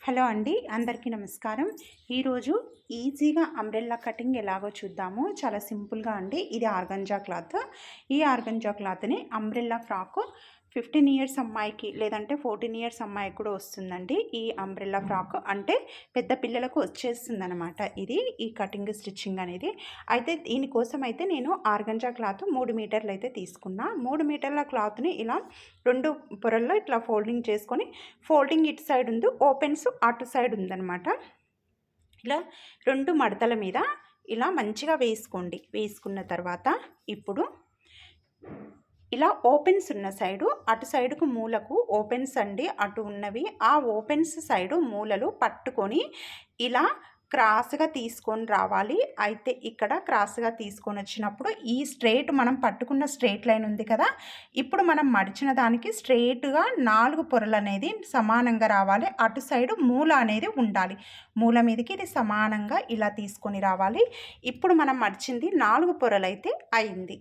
Hello అండి, అందరికీ నమస్కారం. ఈరోజు ఈజీగా అంబ్రెల్లా కటింగ్ ఎలాగో చూద్దాము. చాలా సింపుల్గా అండి. ఇది ఆర్గంజా క్లాత్. ఈ ఆర్గంజా క్లాత్ని అంబ్రెల్లా ఫ్రాక్ 15 ఇయర్స్ అమ్మాయికి లేదంటే 14 ఇయర్స్ అమ్మాయికి కూడా వస్తుందండి. ఈ అంబ్రెల్లా ఫ్రాక్ అంటే పెద్ద పిల్లలకు వచ్చేస్తుందన్నమాట. ఇది ఈ కటింగ్ స్టిచ్చింగ్ అనేది. అయితే దీనికోసం అయితే నేను ఆర్గంజా క్లాత్ 3 మీటర్లు అయితే తీసుకున్నా. 3 మీటర్ల క్లాత్ని ఇలా 2 పొరల్లో ఇట్లా ఫోల్డింగ్ చేసుకొని, ఫోల్డింగ్ ఇటు సైడ్ ఉంది, ఓపెన్స్ అటు సైడ్ ఉందన్నమాట. ఇలా 2 మడతల మీద ఇలా మంచిగా వేసుకోండి. వేసుకున్న తర్వాత ఇప్పుడు ఇలా ఓపెన్స్ ఉన్న సైడు, అటు సైడుకు మూలకు ఓపెన్స్ అండి అటు ఉన్నవి, ఆ ఓపెన్స్ సైడు మూలలు పట్టుకొని ఇలా క్రాస్గా తీసుకొని రావాలి. అయితే ఇక్కడ క్రాస్గా తీసుకొని వచ్చినప్పుడు ఈ స్ట్రేట్ మనం పట్టుకున్న స్ట్రేట్ లైన్ ఉంది కదా, ఇప్పుడు మనం మడిచిన దానికి స్ట్రేట్గా 4 పొరలు అనేది సమానంగా రావాలి. అటు సైడు మూల అనేది ఉండాలి. మూల మీదకి ఇది సమానంగా ఇలా తీసుకొని రావాలి. ఇప్పుడు మనం మడిచింది 4 పొరలు అయితే అయింది.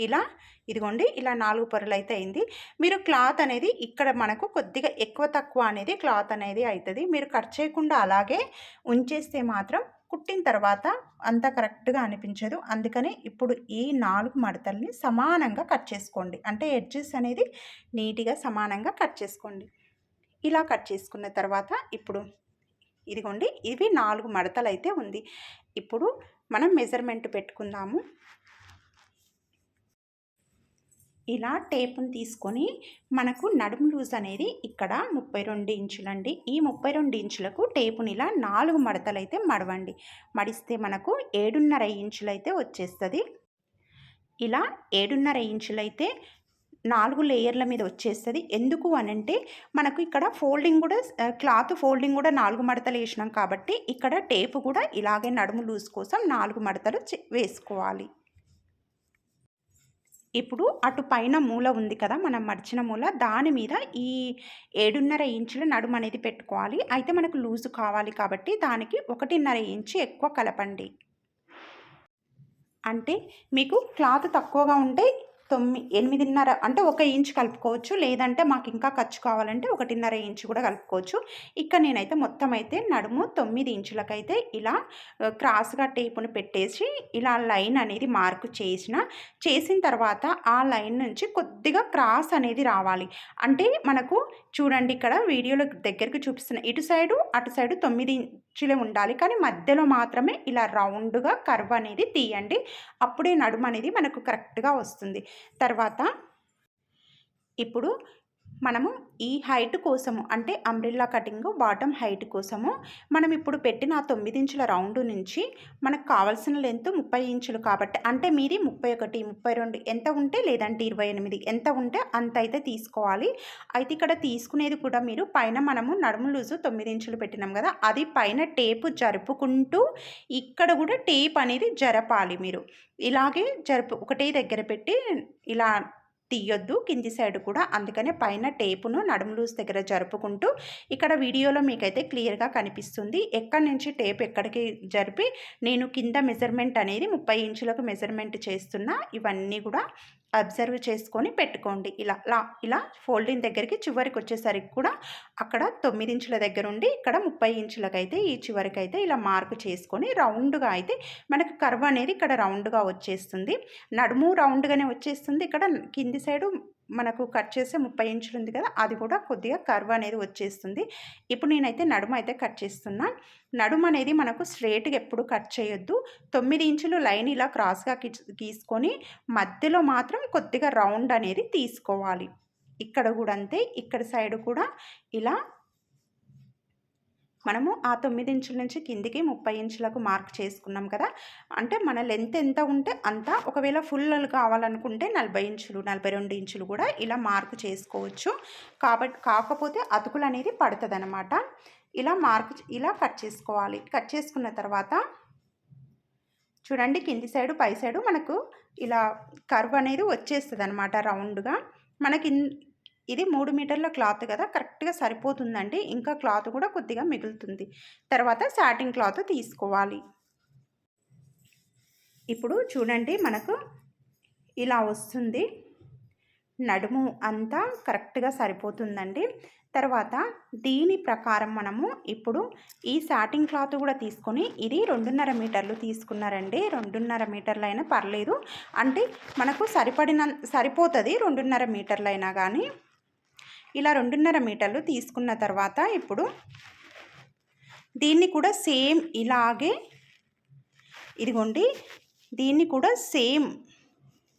ఇలా ఇదిగోండి, ఇలా 4 పొరలు అయితే అయింది. మీరు క్లాత్ అనేది ఇక్కడ మనకు కొద్దిగా ఎక్కువ తక్కువ అనేది క్లాత్ అనేది అవుతుంది. మీరు కట్ చేయకుండా అలాగే ఉంచేస్తే మాత్రం కుట్టిన తర్వాత అంత కరెక్ట్గా అనిపించదు. అందుకని ఇప్పుడు ఈ 4 మడతల్ని సమానంగా కట్ చేసుకోండి. అంటే ఎడ్జెస్ అనేది నీట్గా సమానంగా కట్ చేసుకోండి. ఇలా కట్ చేసుకున్న తర్వాత ఇప్పుడు ఇదిగోండి, ఇవి 4 మడతలు అయితే ఉంది. ఇప్పుడు మనం మెజర్మెంట్ పెట్టుకుందాము. ఇలా టేపుని తీసుకొని మనకు నడుము లూజ్ అనేది ఇక్కడ 32 ఇంచులండి. ఈ 32 ఇంచులకు టేపుని ఇలా 4 మడతలు అయితే మడవండి. మడిస్తే మనకు 7.5 ఇంచులు అయితే వచ్చేస్తుంది. ఇలా 7.5 ఇంచులైతే 4 లేయర్ల మీద వచ్చేస్తుంది. ఎందుకు అనంటే మనకు ఇక్కడ ఫోల్డింగ్ కూడా క్లాత్ ఫోల్డింగ్ కూడా 4 మడతలు వేసినాం కాబట్టి ఇక్కడ టేపు కూడా ఇలాగే నడుము లూజ్ కోసం 4 మడతలు వేసుకోవాలి. ఇప్పుడు అటు పైన మూల ఉంది కదా, మనం మడిచిన మూల, దాని మీద ఈ 7.5 ఇంచుల నడుము అనేది పెట్టుకోవాలి. అయితే మనకు లూజు కావాలి కాబట్టి దానికి 1.5 ఇంచు ఎక్కువ కలపండి. అంటే మీకు క్లాత్ తక్కువగా ఉంటే 8.5 అంటే 1 ఇంచు కలుపుకోవచ్చు. లేదంటే మాకు ఇంకా ఖర్చు కావాలంటే 1.5 ఇంచు కూడా కలుపుకోవచ్చు. ఇక్కడ నేనైతే మొత్తం అయితే నడుము 9 ఇంచులకైతే ఇలా క్రాస్గా టేపును పెట్టేసి ఇలా లైన్ అనేది మార్కు చేసిన తర్వాత ఆ లైన్ నుంచి కొద్దిగా క్రాస్ అనేది రావాలి. అంటే మనకు చూడండి, ఇక్కడ వీడియోలో దగ్గరికి చూపిస్తున్న ఇటు సైడు అటు సైడు 9 ఇంచులే ఉండాలి. కానీ మధ్యలో మాత్రమే ఇలా రౌండ్గా కర్వ్ అనేది తీయండి. అప్పుడే నడుము అనేది మనకు కరెక్ట్గా వస్తుంది. తర్వాత ఇప్పుడు మనము ఈ హైట్ కోసము అంటే అంబ్రెల్లా కటింగ్ బాటమ్ హైట్ కోసము మనం ఇప్పుడు పెట్టిన 9 ఇంచుల రౌండ్ నుంచి మనకు కావాల్సిన లెంత్ 30 ఇంచులు కాబట్టి, అంటే మీది 31, 32 ఎంత ఉంటే, లేదంటే 28 ఎంత ఉంటే అంత అయితే తీసుకోవాలి. అయితే ఇక్కడ తీసుకునేది కూడా మీరు పైన మనము నడుము లూజు 9 ఇంచులు పెట్టినాం కదా, అది పైన టేపు జరుపుకుంటూ ఇక్కడ కూడా టేప్ అనేది జరపాలి. మీరు ఇలాగే ఒకటే దగ్గర పెట్టి ఇలా తీయొద్దు కింది సైడ్ కూడా. అందుకనే పైన టేపును నడుము లూజ్ దగ్గర జరుపుకుంటూ, ఇక్కడ వీడియోలో మీకైతే క్లియర్గా కనిపిస్తుంది ఎక్కడి నుంచి టేప్ ఎక్కడికి జరిపి నేను కింద మెజర్మెంట్ అనేది 30 ఇంచులకు మెజర్మెంట్ చేస్తున్నా. ఇవన్నీ కూడా అబ్జర్వ్ చేసుకొని పెట్టుకోండి. ఇలా ఫోల్డింగ్ దగ్గరికి చివరికి వచ్చేసరికి కూడా అక్కడ 9 ఇంచుల దగ్గర ఉండి ఇక్కడ 30 ఇంచులకైతే ఈ చివరికైతే ఇలా మార్కు చేసుకొని రౌండ్గా అయితే మనకు కర్వ్ అనేది ఇక్కడ రౌండ్గా వచ్చేస్తుంది. నడుము రౌండ్గానే వచ్చేస్తుంది. ఇక్కడ కింది సైడు మనకు కట్ చేసే 30 ఇంచులు ఉంది కదా, అది కూడా కొద్దిగా కర్వ్ అనేది వచ్చేస్తుంది. ఇప్పుడు నేనైతే నడుము అయితే కట్ చేస్తున్నా. నడుము అనేది మనకు స్ట్రేట్గా ఎప్పుడు కట్ చేయొద్దు. 9 ఇంచులు లైన్ ఇలా క్రాస్గా గీసుకొని మధ్యలో మాత్రం కొద్దిగా రౌండ్ అనేది తీసుకోవాలి. ఇక్కడ కూడా అంతే. ఇక్కడ సైడ్ కూడా ఇలా మనము ఆ 9 ఇంచుల నుంచి కిందికి 30 ఇంచులకు మార్క్ చేసుకున్నాం కదా, అంటే మన లెంత్ ఎంత ఉంటే అంత. ఒకవేళ ఫుల్ కావాలనుకుంటే 40 ఇంచులు 42 ఇంచులు కూడా ఇలా మార్కు చేసుకోవచ్చు. కాకపోతే అతుకులు అనేది పడుతుంది అనమాట. ఇలా కట్ చేసుకోవాలి. కట్ చేసుకున్న తర్వాత చూడండి, కింది సైడు పై సైడు మనకు ఇలా కర్వ్ అనేది వచ్చేస్తుంది అనమాట రౌండ్గా. మనకి ఇది 3 మీటర్ల క్లాత్ కదా, కరెక్ట్గా సరిపోతుందండి. ఇంకా క్లాత్ కూడా కొద్దిగా మిగులుతుంది. తర్వాత సాటిన్ క్లాత్ తీసుకోవాలి. ఇప్పుడు చూడండి, మనకు ఇలా వస్తుంది. నడుము అంతా కరెక్ట్గా సరిపోతుందండి. తర్వాత దీని ప్రకారం మనము ఇప్పుడు ఈ సాటిన్ క్లాత్ కూడా తీసుకొని ఇది 2.5 మీటర్లు తీసుకున్నారండి. 2.5 మీటర్లైనా పర్లేదు, అంటే మనకు సరిపోతుంది 2.5 మీటర్లైనా కానీ. ఇలా 2.5 మీటర్లు తీసుకున్న తర్వాత ఇప్పుడు దీన్ని కూడా సేమ్ ఇలాగే ఇదిగోండి, దీన్ని కూడా సేమ్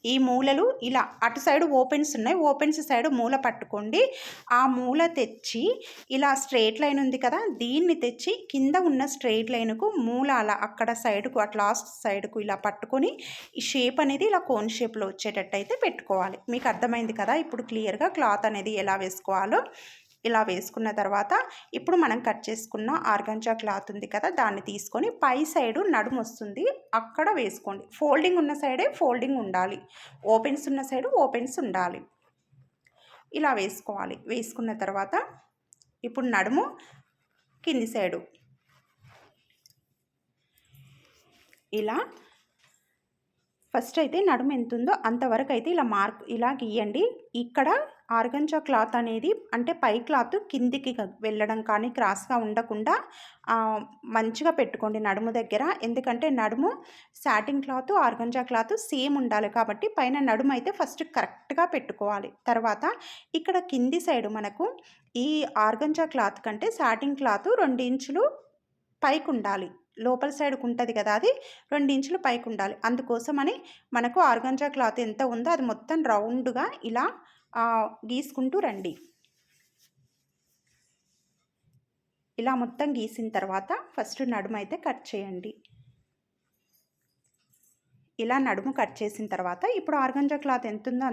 ఈ మూలలు ఇలా అటు సైడ్ ఓపెన్స్ ఉన్నాయి, ఓపెన్స్ సైడ్ మూల పట్టుకోండి. ఆ మూల తెచ్చి ఇలా స్ట్రెయిట్ లైన్ ఉంది కదా, దీన్ని తెచ్చి కింద ఉన్న స్ట్రెయిట్ లైన్కు మూల అలా అక్కడ సైడ్కు అట్ లాస్ట్ సైడ్కు ఇలా పట్టుకొని ఈ షేప్ అనేది ఇలా కోన్ షేప్లో వచ్చేటట్టు అయితే పెట్టుకోవాలి. మీకు అర్థమైంది కదా ఇప్పుడు క్లియర్గా క్లాత్ అనేది ఎలా వేసుకోవాలో. ఇలా వేసుకున్న తర్వాత ఇప్పుడు మనం కట్ చేసుకున్న ఆర్గంజా క్లాత్ ఉంది కదా, దాన్ని తీసుకొని పై సైడు నడుము వస్తుంది అక్కడ వేసుకోండి. ఫోల్డింగ్ ఉన్న సైడే ఫోల్డింగ్ ఉండాలి, ఓపెన్స్ ఉన్న సైడు ఓపెన్స్ ఉండాలి. ఇలా వేసుకోవాలి. వేసుకున్న తర్వాత ఇప్పుడు నడుము కింది సైడు ఇలా ఫస్ట్ అయితే నడుము ఎంత ఉందో అంతవరకు అయితే ఇలా మార్క్ ఇలా గీయండి. ఇక్కడ ఆర్గంజా క్లాత్ అనేది అంటే పై క్లాత్ కిందికి వెళ్ళడం కానీ క్రాస్గా ఉండకుండా మంచిగా పెట్టుకోండి నడుము దగ్గర. ఎందుకంటే నడుము satin cloth organza cloth same ఉండాలి కాబట్టి పైన నడుము అయితే ఫస్ట్ కరెక్ట్గా పెట్టుకోవాలి. తర్వాత ఇక్కడ కింది సైడు మనకు ఈ ఆర్గంజా క్లాత్ కంటే సాటిన్ క్లాత్ 2 ఇంచులు పైకి ఉండాలి. లోపల సైడ్కు ఉంటుంది కదా, అది 2 ఇంచులు పైకి ఉండాలి. అందుకోసమని మనకు ఆర్గంజా క్లాత్ ఎంత ఉందో అది మొత్తం రౌండ్గా ఇలా గీసుకుంటూ రండి. ఇలా మొత్తం గీసిన తర్వాత ఫస్ట్ నడుము అయితే కట్ చేయండి. ఇలా నడుము కట్ చేసిన తర్వాత ఇప్పుడు ఆర్గంజా క్లాత్ ఎంత ఉందో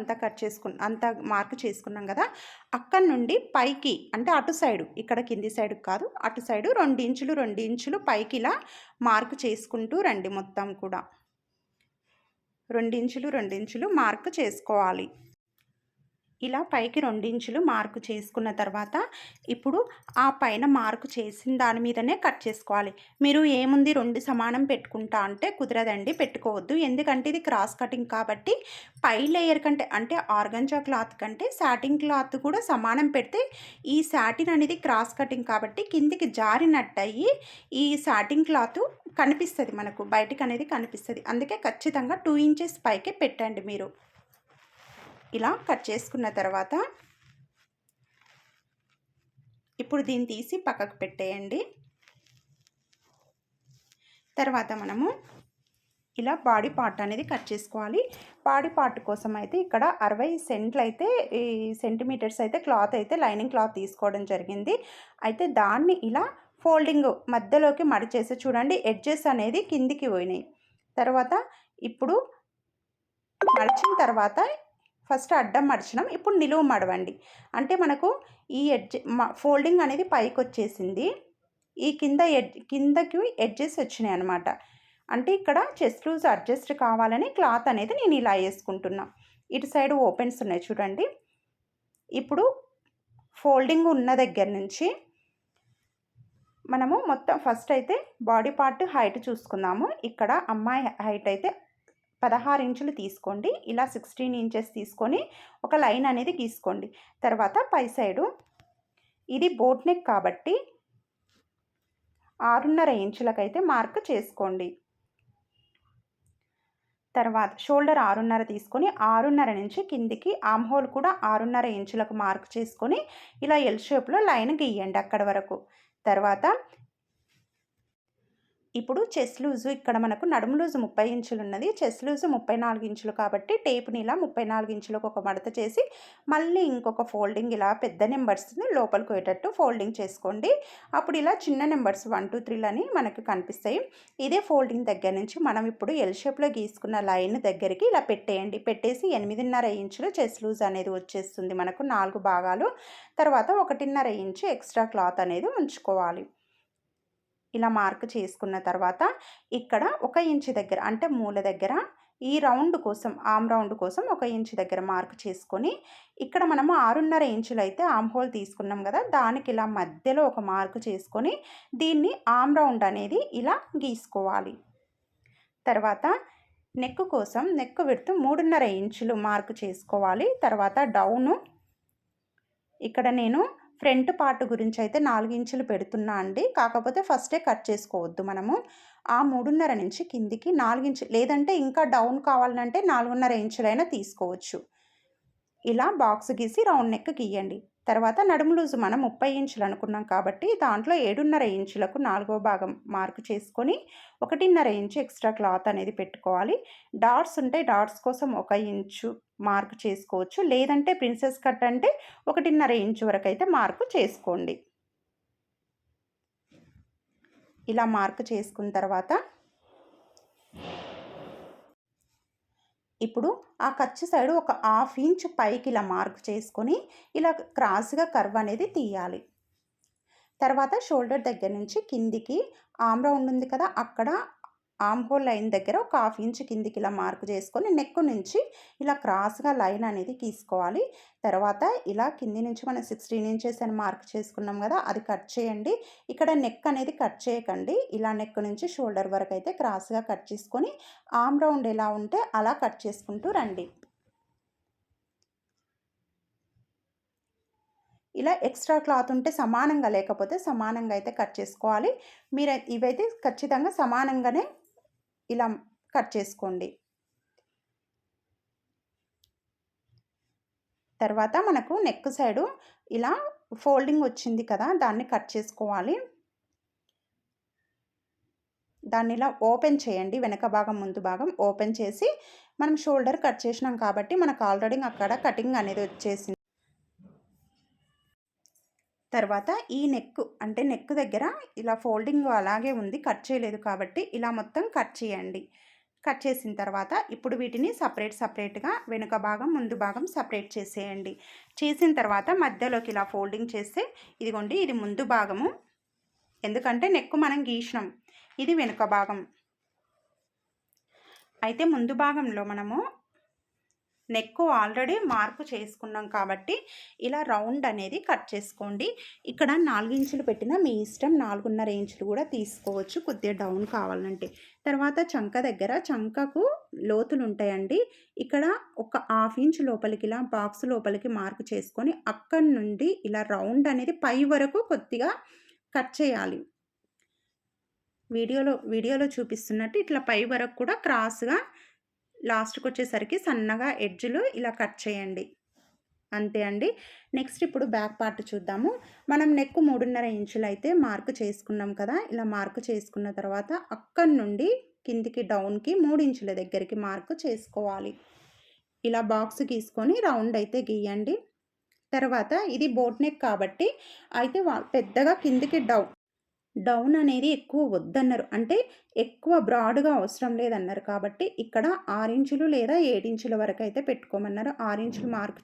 అంత మార్క్ చేసుకున్నాం కదా, అక్కడి నుండి పైకి అంటే అటు సైడు, ఇక్కడ కింది సైడు కాదు అటు సైడు 2 ఇంచులు పైకి ఇలా మార్క్ చేసుకుంటూ రండి. మొత్తం కూడా 2 ఇంచులు మార్క్ చేసుకోవాలి. ఇలా పైకి 2 ఇంచులు మార్కు చేసుకున్న తర్వాత ఇప్పుడు ఆ పైన మార్కు చేసిన దాని మీదనే కట్ చేసుకోవాలి. మీరు ఏముంది 2 సమానం పెట్టుకుంటా అంటే కుదరదండి, పెట్టుకోవద్దు. ఎందుకంటే ఇది క్రాస్ కటింగ్ కాబట్టి పై లేయర్ కంటే అంటే ఆర్గంజా క్లాత్ కంటే సాటిన్ క్లాత్ కూడా సమానం పెడితే ఈ సాటిన్ అనేది క్రాస్ కటింగ్ కాబట్టి కిందికి జారినట్టయి ఈ సాటిన్ క్లాత్ కనిపిస్తుంది, మనకు బయటికి అనేది కనిపిస్తుంది. అందుకే ఖచ్చితంగా 2 ఇంచెస్ పైకే పెట్టండి మీరు. ఇలా కట్ చేసుకున్న తర్వాత ఇప్పుడు దీన్ని తీసి పక్కకు పెట్టేయండి. తర్వాత మనము ఇలా బాడీ పార్ట్ అనేది కట్ చేసుకోవాలి. బాడీ పార్ట్ కోసం అయితే ఇక్కడ 60 సెంటీమీటర్స్ అయితే క్లాత్ అయితే లైనింగ్ క్లాత్ తీసుకోవడం జరిగింది. అయితే దాన్ని ఇలా ఫోల్డింగ్ మధ్యలోకి మడిచేసి చూడండి, ఎడ్జెస్ అనేది కిందికి పోయినాయి. తర్వాత ఇప్పుడు మడిచిన తర్వాత ఫస్ట్ అడ్డం మడిచినాం, ఇప్పుడు నిలువు మడవండి. అంటే మనకు ఈ ఫోల్డింగ్ అనేది పైకి వచ్చేసింది, ఈ కిందకి ఎడ్జెస్ వచ్చినాయి అనమాట. అంటే ఇక్కడ చెస్ట్ లూజ్ అడ్జస్ట్ కావాలని క్లాత్ అనేది నేను ఇలా వేసుకుంటున్నా. ఇటు సైడ్ ఓపెన్స్ ఉన్నాయి చూడండి. ఇప్పుడు ఫోల్డింగ్ ఉన్న దగ్గర నుంచి మనము మొత్తం ఫస్ట్ అయితే బాడీ పార్ట్ హైట్ చూసుకుందాము. ఇక్కడ అమ్మాయి హైట్ అయితే 16 ఇంచులు తీసుకోండి. ఇలా 16 ఇంచెస్ తీసుకొని ఒక లైన్ అనేది గీసుకోండి. తర్వాత పై సైడు ఇది బోట్ నెక్ కాబట్టి 6.5 ఇంచులకైతే మార్క్ చేసుకోండి. తర్వాత షోల్డర్ 6.5 తీసుకొని 6.5 నుంచి కిందికి ఆమ్ హోల్ కూడా 6.5 ఇంచులకు మార్క్ చేసుకొని ఇలా ఎల్ షేప్లో లైన్ గీయండి అక్కడి వరకు. తర్వాత ఇప్పుడు చెస్ట్ లూజు ఇక్కడ మనకు నడుము లూజు 30 ఇంచులు ఉన్నది, చెస్ట్ లూజు 34 ఇంచులు కాబట్టి టేప్ని ఇలా 34 ఇంచులకు ఒక మడత చేసి మళ్ళీ ఇంకొక ఫోల్డింగ్ ఇలా పెద్ద నెంబర్స్ లోపలికి పోయేటట్టు ఫోల్డింగ్ చేసుకోండి. అప్పుడు ఇలా చిన్న నెంబర్స్ 1 2 3 అని మనకు కనిపిస్తాయి. ఇదే ఫోల్డింగ్ దగ్గర నుంచి మనం ఇప్పుడు ఎల్ షేప్లో గీసుకున్న లైన్ దగ్గరికి ఇలా పెట్టేయండి. పెట్టేసి 8.5 ఇంచులు చెస్ట్ లూజ్ అనేది వచ్చేస్తుంది మనకు 4 భాగాలు. తర్వాత 1.5 ఇంచు ఎక్స్ట్రా క్లాత్ అనేది ఉంచుకోవాలి. ఇలా మార్క్ చేసుకున్న తర్వాత ఇక్కడ 1 ఇంచు దగ్గర అంటే మూల దగ్గర ఈ రౌండ్ కోసం ఆమ్ రౌండ్ కోసం 1 ఇంచు దగ్గర మార్క్ చేసుకొని ఇక్కడ మనము 6.5 ఇంచులు అయితే ఆమ్ హోల్ తీసుకున్నాం కదా, దానికి ఇలా మధ్యలో ఒక మార్క్ చేసుకొని దీన్ని ఆమ్ రౌండ్ అనేది ఇలా గీసుకోవాలి. తర్వాత నెక్ కోసం నెక్ విడ్త్ 3.5 ఇంచులు మార్క్ చేసుకోవాలి. తర్వాత డౌను ఇక్కడ నేను ఫ్రంట్ పార్ట్ గురించి అయితే 4 ఇంచులు పెడుతున్నా అండి. కాకపోతే ఫస్టే కట్ చేసుకోవద్దు మనము. ఆ 3.5 నుంచి కిందికి 4 ఇంచులు, లేదంటే ఇంకా డౌన్ కావాలంటే 4.5 ఇంచులైనా తీసుకోవచ్చు. ఇలా బాక్స్ గీసి రౌండ్ నెక్ గీయండి. తర్వాత నడుము లూజు మనం 30 ఇంచులు అనుకున్నాం కాబట్టి దాంట్లో 7.5 ఇంచులకు 4వ భాగం మార్క్ చేసుకొని 1.5 ఇంచు ఎక్స్ట్రా క్లాత్ అనేది పెట్టుకోవాలి. డాట్స్ ఉంటే డాట్స్ కోసం 1 ఇంచు మార్క్ చేసుకోవచ్చు. లేదంటే ప్రిన్సెస్ కట్ అంటే 1.5 ఇంచు వరకు అయితే మార్కు చేసుకోండి. ఇలా మార్క్ చేసుకున్న తర్వాత ఇప్పుడు ఆ ఖర్చు సైడ్ ఒక 1/2 ఇంచ్ పైకి ఇలా మార్క్ చేసుకొని ఇలా క్రాస్గా కర్వ్ అనేది తీయాలి. తర్వాత షోల్డర్ దగ్గర నుంచి కిందికి ఆమ్ రౌండ్ ఉంది కదా, అక్కడ ఆమ్ హోల్ లైన్ దగ్గర ఒక 1/2 ఇంచ్ కిందికి ఇలా మార్క్ చేసుకొని నెక్ నుంచి ఇలా క్రాస్గా లైన్ అనేది గీసుకోవాలి. తర్వాత ఇలా కింది నుంచి మనం 16 ఇంచెస్ అని మార్క్ చేసుకున్నాం కదా, అది కట్ చేయండి. ఇక్కడ నెక్ అనేది కట్ చేయకండి. ఇలా నెక్ నుంచి షోల్డర్ వరకు అయితే క్రాస్గా కట్ చేసుకొని ఆమ్ రౌండ్ ఎలా ఉంటే అలా కట్ చేసుకుంటూ రండి. ఇలా ఎక్స్ట్రా క్లాత్ ఉంటే సమానంగా, లేకపోతే సమానంగా అయితే కట్ చేసుకోవాలి. మీరు ఇవైతే ఖచ్చితంగా సమానంగానే ఇలా కట్ చేసుకోండి. తర్వాత మనకు నెక్ సైడు ఇలా ఫోల్డింగ్ వచ్చింది కదా, దాన్ని కట్ చేసుకోవాలి. దాన్ని ఇలా ఓపెన్ చేయండి. వెనక భాగం ముందు భాగం ఓపెన్ చేసి మనం షోల్డర్ కట్ చేసినాం కాబట్టి మనకు ఆల్రెడీ అక్కడ కటింగ్ అనేది వచ్చేసింది. తర్వాత ఈ నెక్ అంటే నెక్ దగ్గర ఇలా ఫోల్డింగ్ అలాగే ఉంది, కట్ చేయలేదు కాబట్టి ఇలా మొత్తం కట్ చేయండి. కట్ చేసిన తర్వాత ఇప్పుడు వీటిని సపరేట్గా వెనుక భాగం ముందు భాగం సపరేట్ చేసేయండి. చేసిన తర్వాత మధ్యలోకి ఇలా ఫోల్డింగ్ చేస్తే ఇదిగోండి, ఇది ముందు భాగము, ఎందుకంటే నెక్ మనం గీసినాం. ఇది వెనుక భాగం. అయితే ముందు భాగంలో మనము నెక్ ఆల్రెడీ మార్కు చేసుకున్నాం కాబట్టి ఇలా రౌండ్ అనేది కట్ చేసుకోండి. ఇక్కడ 4 ఇంచులు పెట్టినా మీ ఇష్టం, 4.5 ఇంచులు కూడా తీసుకోవచ్చు కొద్దిగా డౌన్ కావాలంటే. తర్వాత చంక దగ్గర చంకకు లోతులు ఉంటాయండి. ఇక్కడ ఒక 1/2 ఇంచు లోపలికి ఇలా బాక్స్ లోపలికి మార్క్ చేసుకొని అక్కడి నుండి ఇలా రౌండ్ అనేది పై వరకు కొద్దిగా కట్ చేయాలి. వీడియోలో చూపిస్తున్నట్టు ఇట్లా పై వరకు కూడా క్రాస్గా లాస్ట్కి వచ్చేసరికి సన్నగా ఎడ్జ్లు ఇలా కట్ చేయండి. అంతే అండి. నెక్స్ట్ ఇప్పుడు బ్యాక్ పార్ట్ చూద్దాము. మనం నెక్ 3.5 ఇంచులు అయితే మార్క్ చేసుకున్నాం కదా, ఇలా మార్క్ చేసుకున్న తర్వాత అక్కడి నుండి కిందికి డౌన్కి 3 ఇంచుల దగ్గరికి మార్క్ చేసుకోవాలి. ఇలా బాక్స్ గీసుకొని రౌండ్ అయితే గీయండి. తర్వాత ఇది బోట్ నెక్ కాబట్టి అయితే పెద్దగా కిందికి డౌన్ అనేది ఎక్కువ వద్దన్నారు, అంటే ఎక్కువ బ్రాడ్గా అవసరం లేదన్నారు కాబట్టి ఇక్కడ 6 ఇంచులు లేదా 7 ఇంచుల వరకు అయితే పెట్టుకోమన్నారు. 6 ఇంచులు మార్క్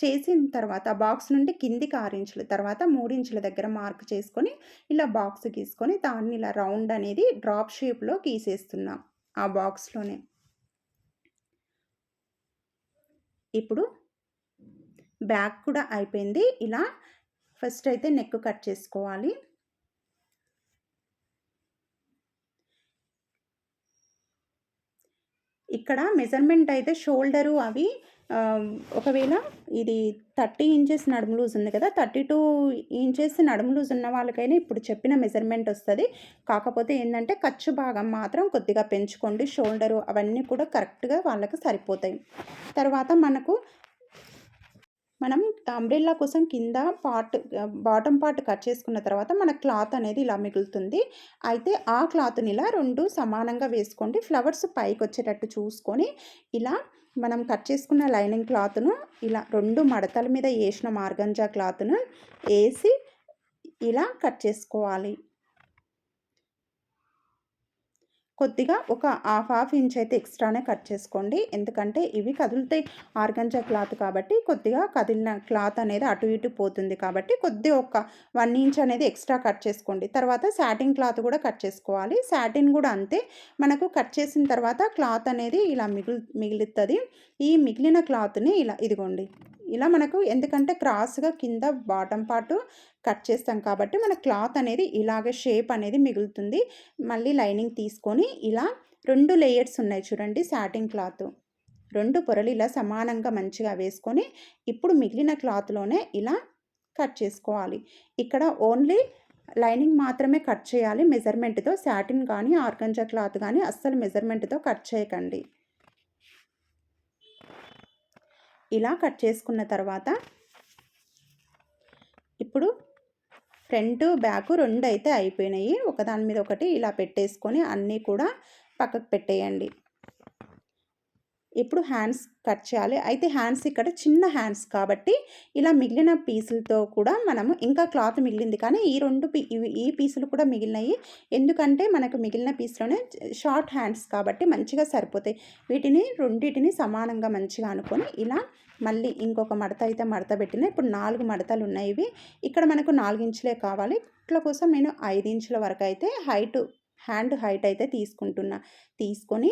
చేసిన తర్వాత బాక్స్ నుండి కిందికి 6 ఇంచులు, తర్వాత 3 ఇంచుల దగ్గర మార్క్ చేసుకొని ఇలా బాక్స్ గీసుకొని దాన్ని ఇలా రౌండ్ అనేది డ్రాప్ షేప్లో గీసేస్తున్నాం ఆ బాక్స్లోనే. ఇప్పుడు బ్యాక్ కూడా అయిపోయింది. ఇలా ఫస్ట్ అయితే నెక్ కట్ చేసుకోవాలి. ఇక్కడ మెజర్మెంట్ అయితే షోల్డరు అవి ఒకవేళ ఇది 30 ఇంచెస్ నడుము లూజ్ ఉంది కదా, 32 ఇంచెస్ నడుము లూజ్ ఉన్న వాళ్ళకైనా ఇప్పుడు చెప్పిన మెజర్మెంట్ వస్తుంది. కాకపోతే ఏంటంటే ఖర్చు భాగం మాత్రం కొద్దిగా పెంచుకోండి. షోల్డరు అవన్నీ కూడా కరెక్ట్గా వాళ్ళకి సరిపోతాయి. తర్వాత మనం అంబ్రెల్లా కోసం కింద బాటమ్ పార్ట్ కట్ చేసుకున్న తర్వాత మన క్లాత్ అనేది ఇలా మిగులుతుంది. అయితే ఆ క్లాత్ని ఇలా 2 సమానంగా వేసుకోండి. ఫ్లవర్స్ పైకి వచ్చేటట్టు చూసుకొని ఇలా మనం కట్ చేసుకున్న లైనింగ్ క్లాత్ను ఇలా 2 మడతల మీద వేసిన ఆర్గంజా క్లాత్ను వేసి ఇలా కట్ చేసుకోవాలి. కొద్దిగా ఒక హాఫ్ ఇంచ్ అయితే ఎక్స్ట్రానే కట్ చేసుకోండి, ఎందుకంటే ఇవి కదులుతాయి ఆర్గంజా క్లాత్ కాబట్టి కొద్దిగా కదిలిన క్లాత్ అనేది అటు ఇటు పోతుంది కాబట్టి కొద్దిగా ఒక 1 ఇంచ్ అనేది ఎక్స్ట్రా కట్ చేసుకోండి. తర్వాత సాటిన్ క్లాత్ కూడా కట్ చేసుకోవాలి. సాటిన్ కూడా అంతే, మనకు కట్ చేసిన తర్వాత క్లాత్ అనేది ఇలా మిగులుతుంది. ఈ మిగిలిన క్లాత్ని ఇలా ఇదిగోండి, ఇలా మనకు ఎందుకంటే క్రాస్గా కింద బాటమ్ పార్ట్ కట్ చేస్తాం కాబట్టి మన క్లాత్ అనేది ఇలాగే షేప్ అనేది మిగులుతుంది. మళ్ళీ లైనింగ్ తీసుకొని ఇలా 2 లేయర్స్ ఉన్నాయి చూడండి సాటిన్ క్లాత్. 2 పొరలు ఇలా సమానంగా మంచిగా వేసుకొని ఇప్పుడు మిగిలిన క్లాత్‌లోనే ఇలా కట్ చేసుకోవాలి. ఇక్కడ ఓన్లీ లైనింగ్ మాత్రమే కట్ చేయాలి మెజర్‌మెంట్‌తో. సాటిన్ కానీ, ఆర్గంజా క్లాత్ కానీ అస్సలు మెజర్‌మెంట్‌తో కట్ చేయకండి. ఇలా కట్ చేసుకున్న తర్వాత ఇప్పుడు ఫ్రంట్, బ్యాక్ 2 అయితే అయిపోయినాయి. ఒకదాని మీద ఒకటి ఇలా పెట్టేసుకొని అన్నీ కూడా పక్కకు పెట్టేయండి. ఇప్పుడు హ్యాండ్స్ కట్ చేయాలి. అయితే హ్యాండ్స్ ఇక్కడ చిన్న హ్యాండ్స్ కాబట్టి ఇలా మిగిలిన పీసులతో కూడా మనము ఇంకా క్లాత్ మిగిలింది కానీ ఈ పీసులు కూడా మిగిలినయి. ఎందుకంటే మనకు మిగిలిన పీస్‌లోనే షార్ట్ హ్యాండ్స్ కాబట్టి మంచిగా సరిపోతాయి. రెండిటిని సమానంగా మంచిగా అనుకొని ఇలా మళ్ళీ ఇంకొక మడత అయితే మడత పెట్టిన. ఇప్పుడు 4 మడతలు ఉన్నాయి ఇవి. ఇక్కడ మనకు 4 ఇంచులే కావాలి. ఇట్ల కోసం నేను 5 ఇంచుల వరకు అయితే హ్యాండ్ హైట్ అయితే తీసుకొని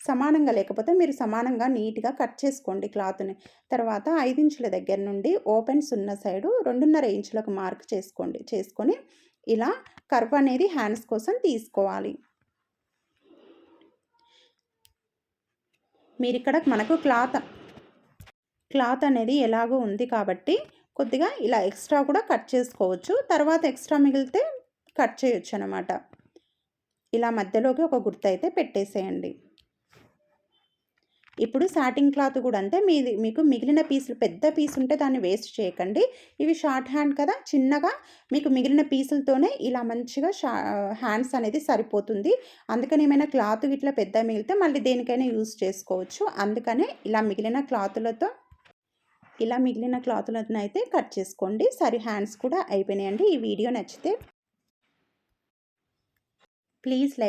సమానంగా లేకపోతే మీరు సమానంగా నీట్‌గా కట్ చేసుకోండి క్లాత్‌ని. తర్వాత 5 ఇంచుల దగ్గర నుండి ఓపెన్స్ ఉన్న సైడు 2.5 ఇంచులకు మార్క్ చేసుకొని ఇలా కర్వ్ అనేది హ్యాండ్స్ కోసం తీసుకోవాలి. మీరిక్కడ మనకు క్లాత్ అనేది ఎలాగో ఉంది కాబట్టి కొద్దిగా ఇలా ఎక్స్ట్రా కూడా కట్ చేసుకోవచ్చు. తర్వాత ఎక్స్ట్రా మిగిలితే కట్ చేయొచ్చనమాట. ఇలా మధ్యలోకి ఒక గుర్తయితే పెట్టేసేయండి. ఇప్పుడు సాటిన్ క్లాత్ కూడా అంతే. మీకు మిగిలిన పీసులు పెద్ద పీస్ ఉంటే దాన్ని వేస్ట్ చేయకండి. ఇవి షార్ట్ హ్యాండ్ కదా, చిన్నగా మీకు మిగిలిన పీసులతోనే ఇలా మంచిగా హ్యాండ్స్ అనేది సరిపోతుంది. అందుకని ఏమైనా క్లాత్ ఇట్లా పెద్ద మిగిలితే మళ్ళీ దేనికైనా యూజ్ చేసుకోవచ్చు. అందుకనే ఇలా మిగిలిన క్లాతులను అయితే కట్ చేసుకోండి. హ్యాండ్స్ కూడా అయిపోయినాయండి. ఈ వీడియో నచ్చితే ప్లీజ్ లైక్